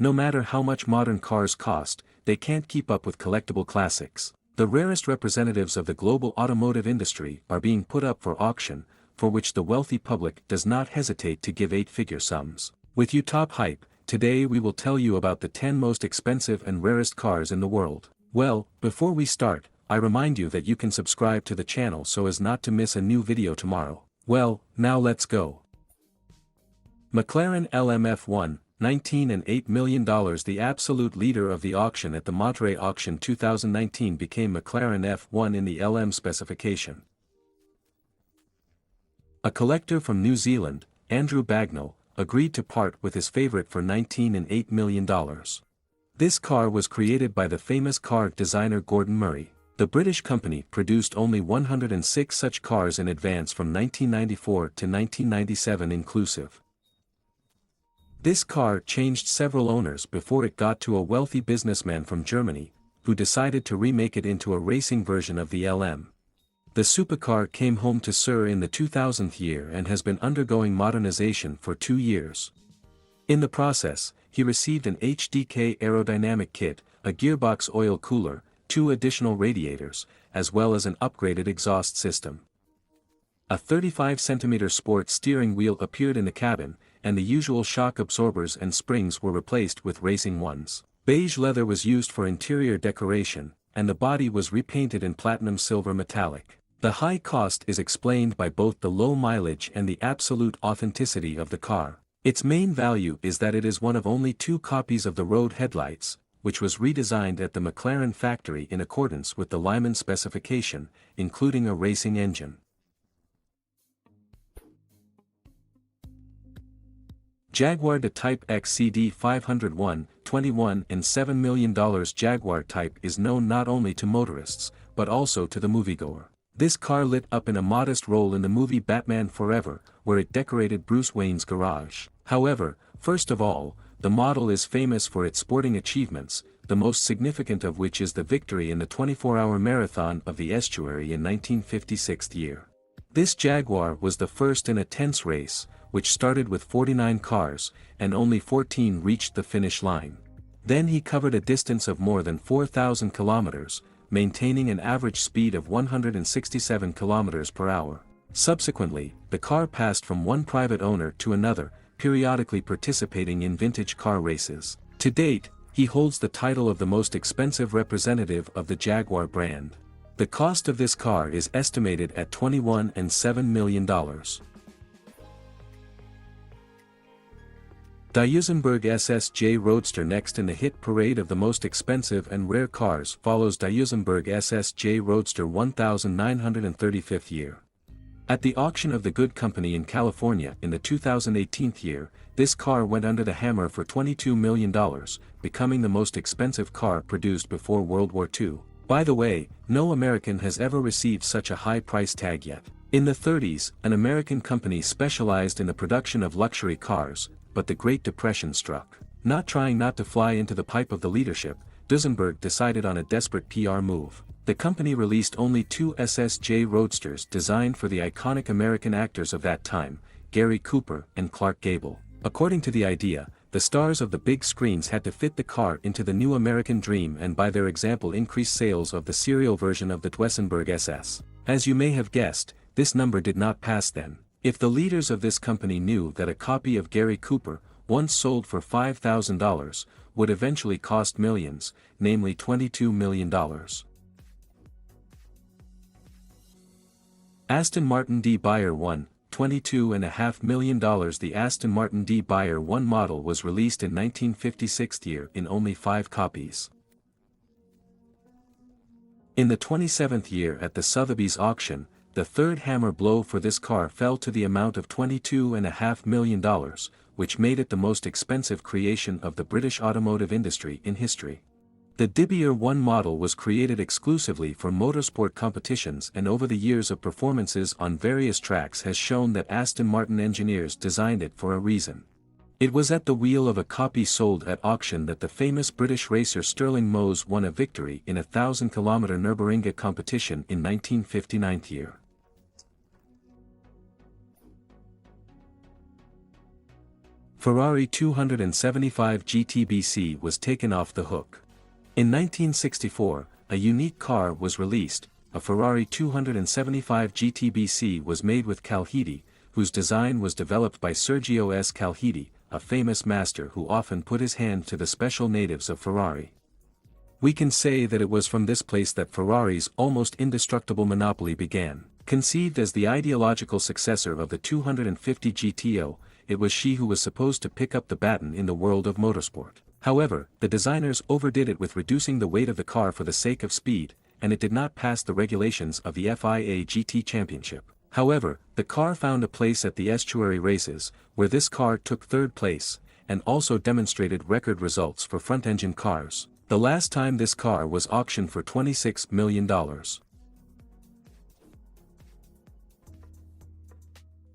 No matter how much modern cars cost, they can't keep up with collectible classics. The rarest representatives of the global automotive industry are being put up for auction, for which the wealthy public does not hesitate to give eight-figure sums. With you top hype, today we will tell you about the 10 most expensive and rarest cars in the world. Well, before we start, I remind you that you can subscribe to the channel so as not to miss a new video tomorrow. Well, now let's go. McLaren LMF1, $19 and $8 million. The absolute leader of the auction at the Monterey Auction 2019 became McLaren F1 in the LM specification. A collector from New Zealand, Andrew Bagnall, agreed to part with his favorite for $19 and $8 million. This car was created by the famous car designer Gordon Murray. The British company produced only 106 such cars in advance from 1994 to 1997 inclusive. This car changed several owners before it got to a wealthy businessman from Germany, who decided to remake it into a racing version of the LM. The supercar came home to Sir in the 2000th year and has been undergoing modernization for 2 years. In the process, he received an HDK aerodynamic kit, a gearbox oil cooler, 2 additional radiators, as well as an upgraded exhaust system. A 35cm sport steering wheel appeared in the cabin, and the usual shock absorbers and springs were replaced with racing ones. Beige leather was used for interior decoration, and the body was repainted in platinum silver metallic. The high cost is explained by both the low mileage and the absolute authenticity of the car. Its main value is that it is one of only 2 copies of the road headlights, which was redesigned at the McLaren factory in accordance with the Lyman specification, including a racing engine. Jaguar the Type X CD 501, $21 and $7 million. Jaguar Type is known not only to motorists, but also to the moviegoer. This car lit up in a modest role in the movie Batman Forever, where it decorated Bruce Wayne's garage. However, first of all, the model is famous for its sporting achievements, the most significant of which is the victory in the 24-hour marathon of the estuary in 1956 year. This Jaguar was the first in a tense race, which started with 49 cars, and only 14 reached the finish line. Then he covered a distance of more than 4,000 kilometers, maintaining an average speed of 167 kilometers per hour. Subsequently, the car passed from one private owner to another, periodically participating in vintage car races. To date, he holds the title of the most expensive representative of the Jaguar brand. The cost of this car is estimated at $21 and $7 million. Duesenberg SSJ Roadster. Next in the hit parade of the most expensive and rare cars follows Duesenberg SSJ Roadster 1935th year. At the auction of the Good Company in California in the 2018 year, this car went under the hammer for $22 million, becoming the most expensive car produced before World War II. By the way, no American has ever received such a high price tag yet. In the 30s, an American company specialized in the production of luxury cars, but the Great Depression struck. Not trying not to fly into the pipe of the leadership, Duesenberg decided on a desperate PR move. The company released only 2 SSJ Roadsters designed for the iconic American actors of that time, Gary Cooper and Clark Gable. According to the idea, the stars of the big screens had to fit the car into the new American dream and by their example increase sales of the serial version of the Duesenberg SS. As you may have guessed, this number did not pass then. If the leaders of this company knew that a copy of Gary Cooper, once sold for $5,000, would eventually cost millions, namely $22 million. Aston Martin D Buyer 1, $22.5 million. The Aston Martin D Buyer 1 model was released in 1956 year in only 5 copies. In the 27th year at the Sotheby's auction, the third hammer blow for this car fell to the amount of $22.5 million, which made it the most expensive creation of the British automotive industry in history. The Dibier 1 model was created exclusively for motorsport competitions and over the years of performances on various tracks has shown that Aston Martin engineers designed it for a reason. It was at the wheel of a copy sold at auction that the famous British racer Stirling Moss won a victory in a 1,000-kilometer Nürburgring competition in 1959 year. Ferrari 275 GTBC was taken off the hook. In 1964, a unique car was released. A Ferrari 275 GTBC was made with Calhidi, whose design was developed by Sergio S. Calhidi, a famous master who often put his hand to the special natives of Ferrari. We can say that it was from this place that Ferrari's almost indestructible monopoly began. Conceived as the ideological successor of the 250 GTO, it was she who was supposed to pick up the baton in the world of motorsport. However, the designers overdid it with reducing the weight of the car for the sake of speed, and it did not pass the regulations of the FIA GT Championship. However, the car found a place at the estuary races, where this car took third place, and also demonstrated record results for front-engine cars. The last time this car was auctioned for $26 million.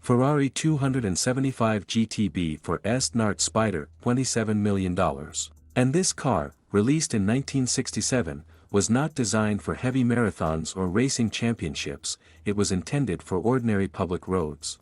Ferrari 275 GTB for Est Nart Spider, $27 million. And this car, released in 1967, was not designed for heavy marathons or racing championships, it was intended for ordinary public roads.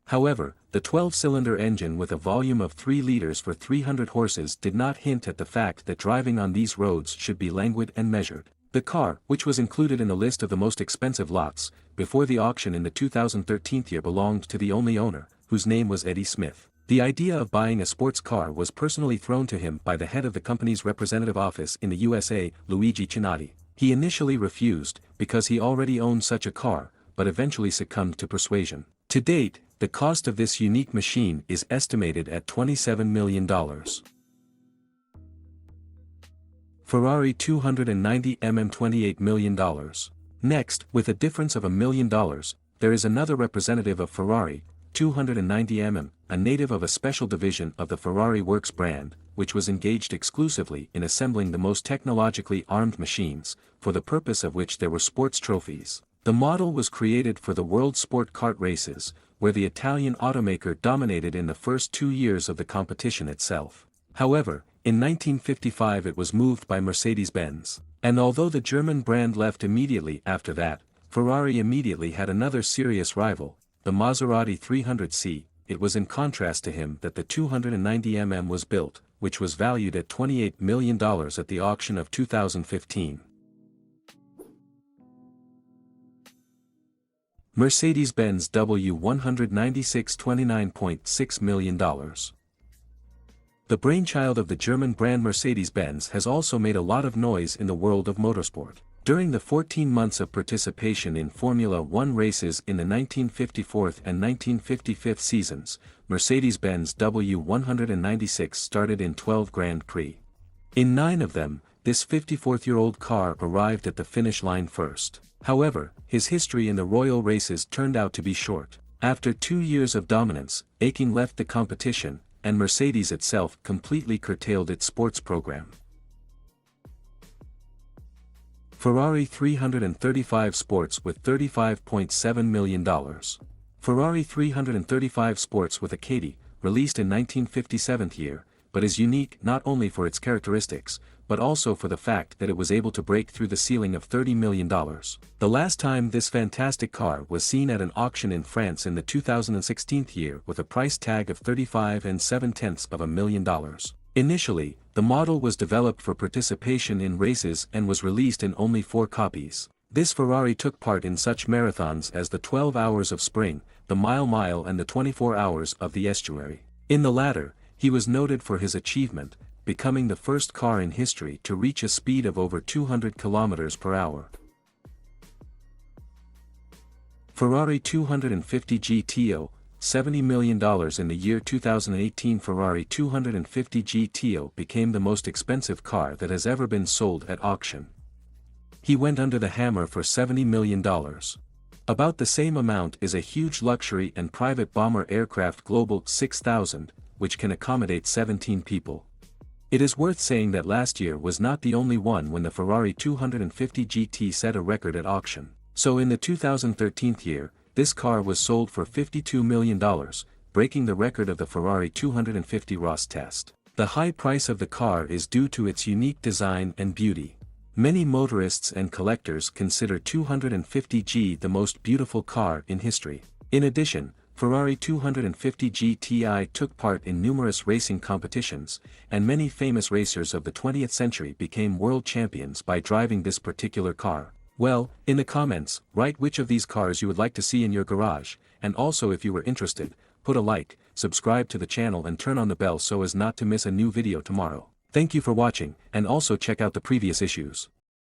However, the 12-cylinder engine with a volume of 3 liters for 300 horses did not hint at the fact that driving on these roads should be languid and measured. The car, which was included in the list of the most expensive lots, before the auction in the 2013 year belonged to the only owner, whose name was Eddie Smith. The idea of buying a sports car was personally thrown to him by the head of the company's representative office in the USA, Luigi Cinatti. He initially refused, because he already owned such a car, but eventually succumbed to persuasion. To date, the cost of this unique machine is estimated at $27 million. Ferrari 290 $28 million. Next, with a difference of $1 million, there is another representative of Ferrari, 290 a native of a special division of the Ferrari Works brand, which was engaged exclusively in assembling the most technologically armed machines, for the purpose of which there were sports trophies. The model was created for the World Sport Kart races, where the Italian automaker dominated in the first 2 years of the competition itself. However, in 1955 it was moved by Mercedes-Benz, and although the German brand left immediately after that, Ferrari immediately had another serious rival, the Maserati 300C. It was in contrast to him that the 290 was built, which was valued at $28 million at the auction of 2015. Mercedes-Benz W196 $29.6 million. The brainchild of the German brand Mercedes-Benz has also made a lot of noise in the world of motorsport. During the 14 months of participation in Formula One races in the 1954 and 1955 seasons, Mercedes-Benz W196 started in 12 Grand Prix. In 9 of them, this 54-year-old car arrived at the finish line first. However, his history in the royal races turned out to be short. After 2 years of dominance, Aiking left the competition, and Mercedes itself completely curtailed its sports program. Ferrari 335 Sports with $35.7 million. Ferrari 335 Sports with a Katie, released in 1957 year, but is unique not only for its characteristics, but also for the fact that it was able to break through the ceiling of $30 million. The last time this fantastic car was seen at an auction in France in the 2016 year with a price tag of $35.7 million. Initially, the model was developed for participation in races and was released in only 4 copies. This Ferrari took part in such marathons as the 12 Hours of Spring, the Mile and the 24 Hours of the Estuary. In the latter, he was noted for his achievement, becoming the first car in history to reach a speed of over 200 km per hour. Ferrari 250 GTO, $70 million. In the year 2018, Ferrari 250 GTO became the most expensive car that has ever been sold at auction. He went under the hammer for $70 million. About the same amount is a huge luxury and private bomber aircraft Global 6000, which can accommodate 17 people. It is worth saying that last year was not the only one when the Ferrari 250 GT set a record at auction. So in the 2013 year, this car was sold for $52 million, breaking the record of the Ferrari 250 Ross test. The high price of the car is due to its unique design and beauty. Many motorists and collectors consider 250G the most beautiful car in history. In addition, Ferrari 250 GTI took part in numerous racing competitions, and many famous racers of the 20th century became world champions by driving this particular car. Well, in the comments, write which of these cars you would like to see in your garage, and also if you were interested, put a like, subscribe to the channel and turn on the bell so as not to miss a new video tomorrow. Thank you for watching, and also check out the previous issues.